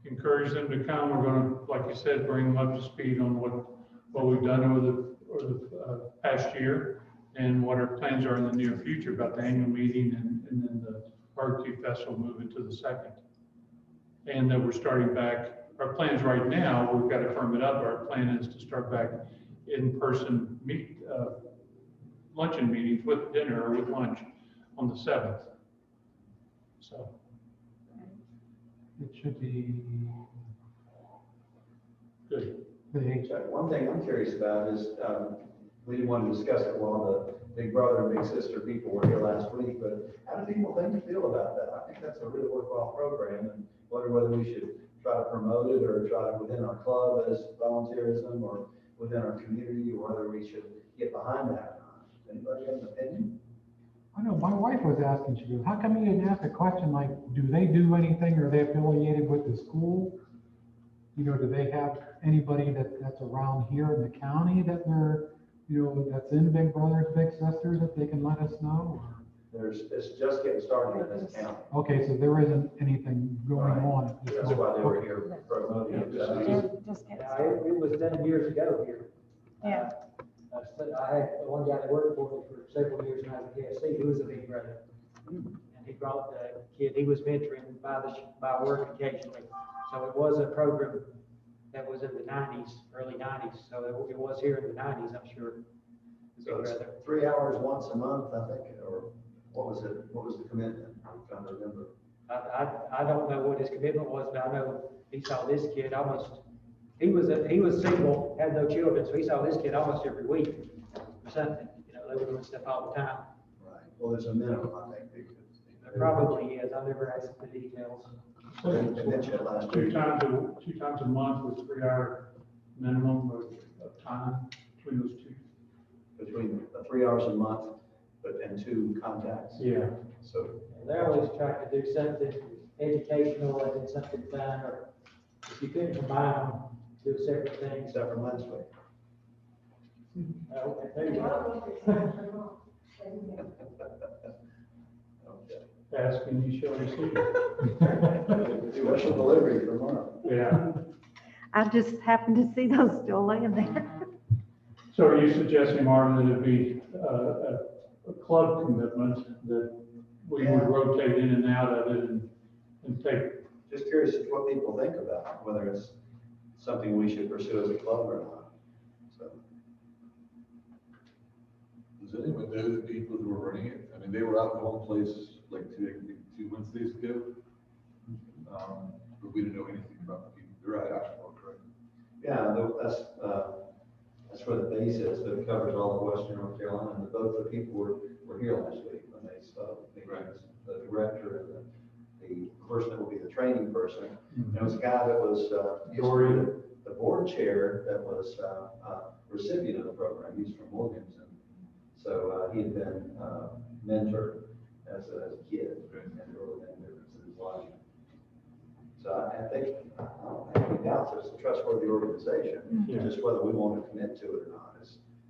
encourage them to come. We're gonna, like you said, bring them up to speed on what we've done over the past year and what our plans are in the near future about the annual meeting and then the barbecue festival moving to the 2nd. And that we're starting back, our plans right now, we've got to firm it up. Our plan is to start back in-person luncheon meetings with dinner or with lunch on the 7th. So. It should be Good. the 8th. Chuck, one thing I'm curious about is, we didn't want to discuss it while the big brother and big sister people were here last week, but how do people think and feel about that? I think that's a really worthwhile program, and wonder whether we should try to promote it or try to within our club as volunteerism or within our community, or whether we should get behind that or not. Anybody have an opinion? I know, my wife was asking, she goes, how come you didn't ask a question like, do they do anything, or are they affiliated with the school? You know, do they have anybody that's around here in the county that they're, you know, that's in Big Brothers, Big Sisters, that they can let us know? Or? It's just getting started in this county. Okay, so there isn't anything going on at this That's point. why they were here promoting it. Just get Now, it was done years ago here. Yeah. I had one guy that worked for me for several years when I was at KFC, who was a big brother. And he brought the kid, he was mentoring by work occasionally. So it was a program that was in the 90s, early 90s. So it was here in the 90s, I'm sure. So it's 3 hours once a month, I think, or what was it? What was the commitment? I'm trying to remember. I don't know what his commitment was, but I know he saw this kid almost, he was single, had no children, so he saw this kid almost every week or something. You know, they were doing stuff all the time. Right. Well, there's a minimum, I think. There probably is. I never asked the details. They mentioned it last Two week. times a month with 3 hour minimum of time between those two. Between 3 hours a month, and 2 contacts. Yeah. So. They always try to do something educational and then something fun, or if you couldn't combine them, do separate things. Except for last week. Okay, there you go. Okay. Ask and you shall receive. Special delivery for tomorrow. Yeah. I just happened to see those still laying there. So are you suggesting, Marvin, that it be a club commitment, that we would rotate in and out of it and take? Just curious what people think about it, whether it's something we should pursue as a club or not. So. Does anyone know the people who were running it? I mean, they were out in one place like two Wednesdays ago. But we didn't know anything about the people. They're at Ashmore, correct? Yeah, that's where the base is, but it covers all of Western North Carolina, and both the people were here last week when they spoke. The director and the person that will be the training person. And it was a guy that was, the board chair that was a recipient of the program. He's from Morganton. So he had been mentored as a kid and early in I think, I don't have any doubts, it's a trustworthy organization, Yeah. just whether we want to commit to it or not.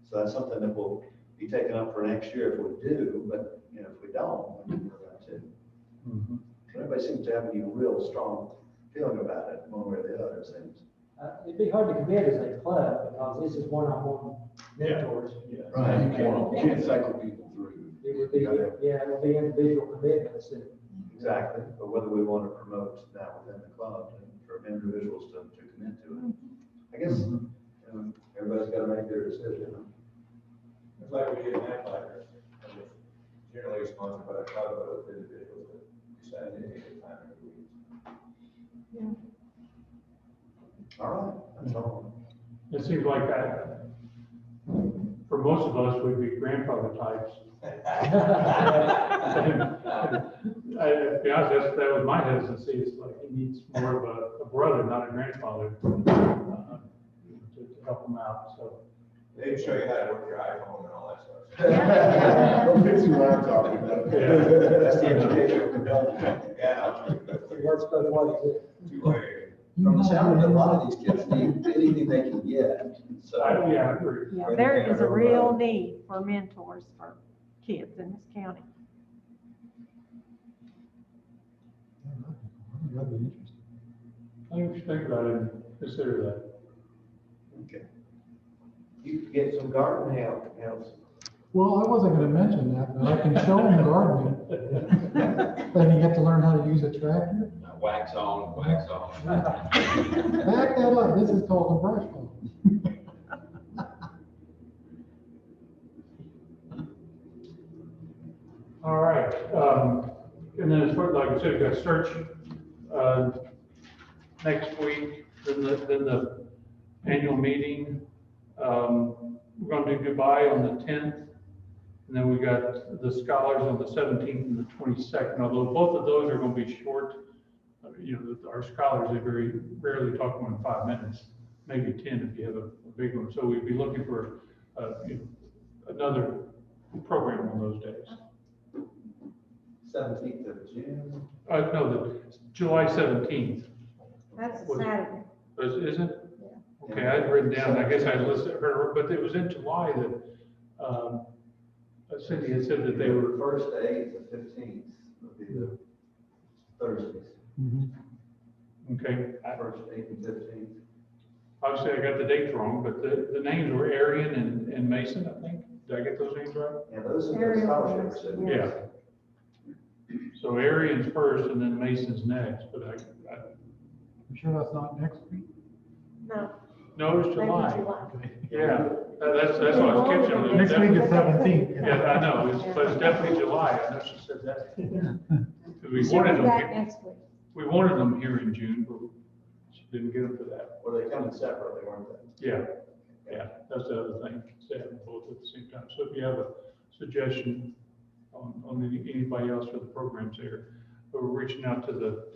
So that's something that will be taken up for next year if we do, but, you know, if we don't, we're going to. Mhm. Everybody seems to have a real strong feeling about it, one way or the other, it seems. It'd be hard to commit as a club, because this is one-on-one mentors. Right, you can't cycle people through. It would be, yeah, it would be individual commitments that. Exactly, but whether we want to promote that within the club and for individuals to commit to it. I guess, everybody's got to make their decision. It's like we did in that fire, generally sponsored by the club, but with individuals that decide to take the time every week. All right, that's all. It seems like that, for most of us, we'd be grandfather types. To be honest, that was my hesitancy, it's like he needs more of a brother, not a grandfather, to help him out, so. They can show you how to work your iPhone and all that stuff. That's what I'm talking about. That's the educational component. Yeah. It works both ways. Two-way. From the sound of it, a lot of these kids need anything they can get, so. Yeah, I agree. Yeah, there is a real need for mentors for kids in this county. That'd be interesting. I think we should think about it and consider that. Okay. You could get some garden help. Well, I wasn't gonna mention that, but I can show them gardening. Then you get to learn how to use a tractor. Wax on, wax off. Back that up, this is called a brush hog. All right, and then as far, like I said, we've got search, next week, then the annual meeting. We're gonna do goodbye on the 10th, and then we got the scholars on the 17th and the 22nd, although both of those are gonna be short. You know, our scholars, they very rarely talk more than 5 minutes, maybe 10 if you have a big one. So we'd be looking for, another program on those days. 17th of June. No, the July 17th. That's a Was- Saturday. Is it? Okay, I'd written down, I guess I listened, but it was in July that, Cindy had said that they were. The first 8th to 15th would be the Thursdays. Okay, First 8th and 15th. obviously I got the dates wrong, but the names were Arian and Mason, I think. Did I get those names right? Yeah, those are the Ariel scholarship first, recipients. Yeah. So Arian's first and then Mason's next, but I'm sure that's not next week. No, no, it's maybe July. July. Yeah, that's what I was catching on. Next week is 17th. Yeah, I know, but it's definitely July, I know she said that. 'Cause we She'll wanted be them, back next week. we wanted them here in June, but she didn't get them for that. Were they coming separately, weren't they? Yeah, that's the other thing, to have them both at the same time. So if you have a suggestion on anybody else for the programs there, but we're reaching out to the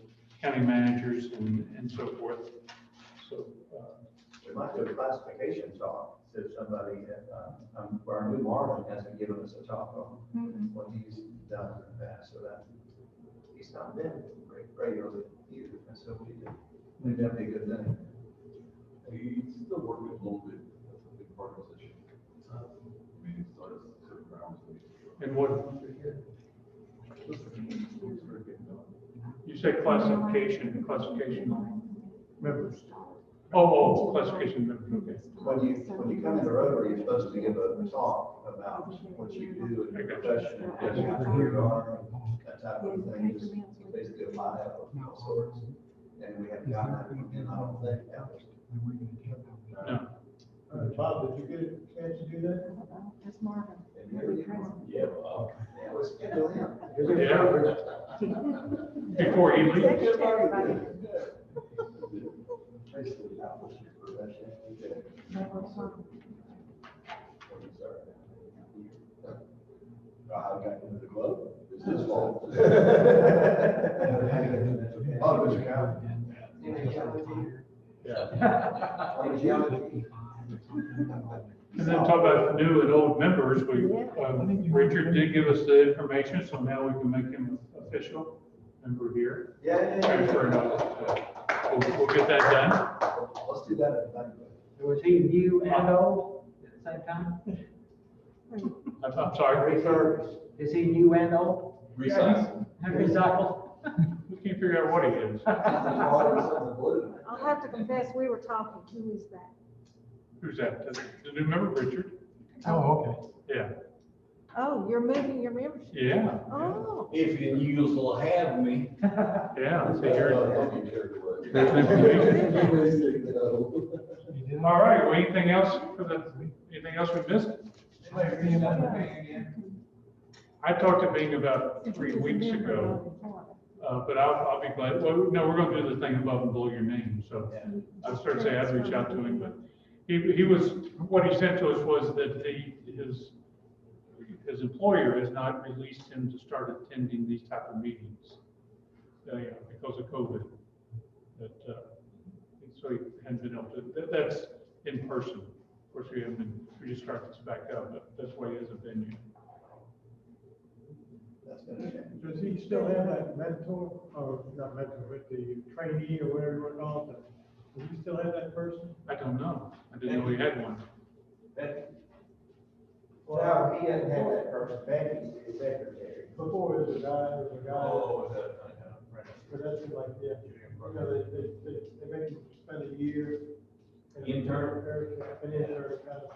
county managers and so forth. So, We might do a classification talk, if somebody, our new Marvin hasn't given us a talk on what he's done in the past, so that, he's not been regularly either, and so we do. I think that'd be a good thing. He's still working a little bit, that's a big part of this issue. I mean, it's sort of certain grounds. and what, you said classification. Members. Oh, classification members, okay. When you come into Rotary, you're supposed to give a talk about what you do in your profession, what you are, that type of thing, just basically a bio of all sorts. And we haven't gotten that in, I don't think, No. Bob, did you get a chance to do that? That's Marvin. Yeah, well, yeah, let's get to him. Yeah. Before he leaves. Everybody. Basically, accomplish your profession. I got into the club, it's his fault. Oh, it was your cow. And then talk about new and old members, Richard did give us the information, so now we can make him official member here. Yeah. Transfer it out. we'll get that done. Let's do that at the banquet. Was he new and old at the same time? I'm sorry. Refurbished. Is he new and old? Recycle. Recycled? We can't figure out what he is. I'll have to confess, we were talking, who is that? Who's that? The new member, Richard? Oh, okay. Yeah, Oh, you're moving your membership? yeah, Oh, If you will have me. yeah. So you're, You did all right, well, anything else anything else we missed? I talked to Bing about 3 weeks ago, but I'll be glad, well, no, we're gonna do the thing above and below your name, so I started saying I'd reach out to him, but he was, what he said to us was that his employer has not released him to start attending these type of meetings, because of COVID. That, so he hadn't been able to, that's in person. Of course, we just start this back up, but that's why he hasn't been yet. That's gonna change. Does he still have that mentor, or not mentor, but the trainee or whatever you want to call it? Does he still have that person? I don't know. I didn't know he had one. No, he doesn't have that person, Becky's his secretary. Before it was a guy, Oh, but that's like, yeah, you know, they make him spend a year. in an Intern? An intern kind of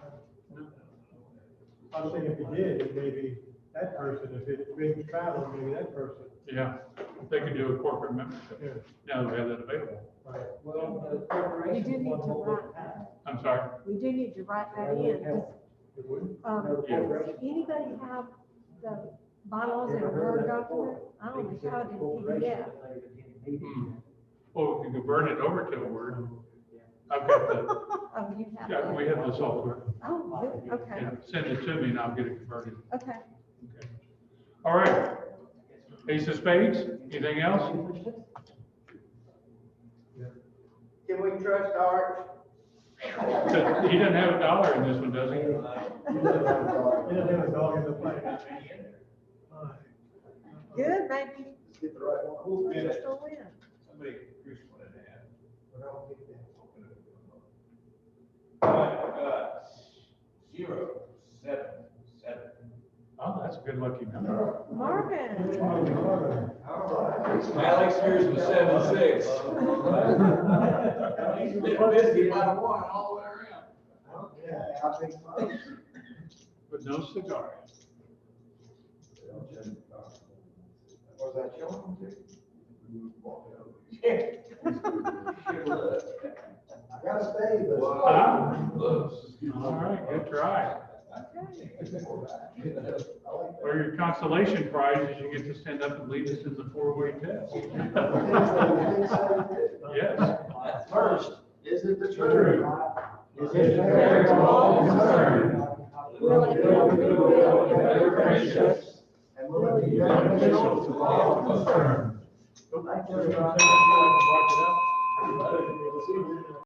thing. I was thinking if he did, it maybe that person, if it brings travel, maybe that person. Yeah, they can do a corporate membership. Yeah. Now we have that available. Right. Well, the we corporation. do need to write, I'm sorry. we do need to write that in. Does, It would. Yeah. anybody have the bylaws in a Word document? I don't know how to do PDF. Well, we can convert it over to a Word. I've got the, Oh, you have yeah, that? we have the software. Oh, good, okay, Yeah, send it to me and I'll get it converted. okay. Okay. All right. Ace of spades, anything else? Can we trust Art? He doesn't have a dollar in this one, does he? He doesn't have a dog in the fight. Good, maybe Get the right one. just a win. Somebody, Bruce wanted to add. But I don't get that. 077. Oh, that's a good lucky number. Marvin. Alex here's with 76. He's been busy by the one all the way around. Yeah, I think so. But no cigar. Was that your? I gotta stay, but. All right, good try. Or your consolation prize is you get to stand up and lead us in the 4-way test. Yes. First, is it the True. truth? Is it fair to all concerned? Will it build goodwill and better friendships? And will it be beneficial to all concerned? Thank you.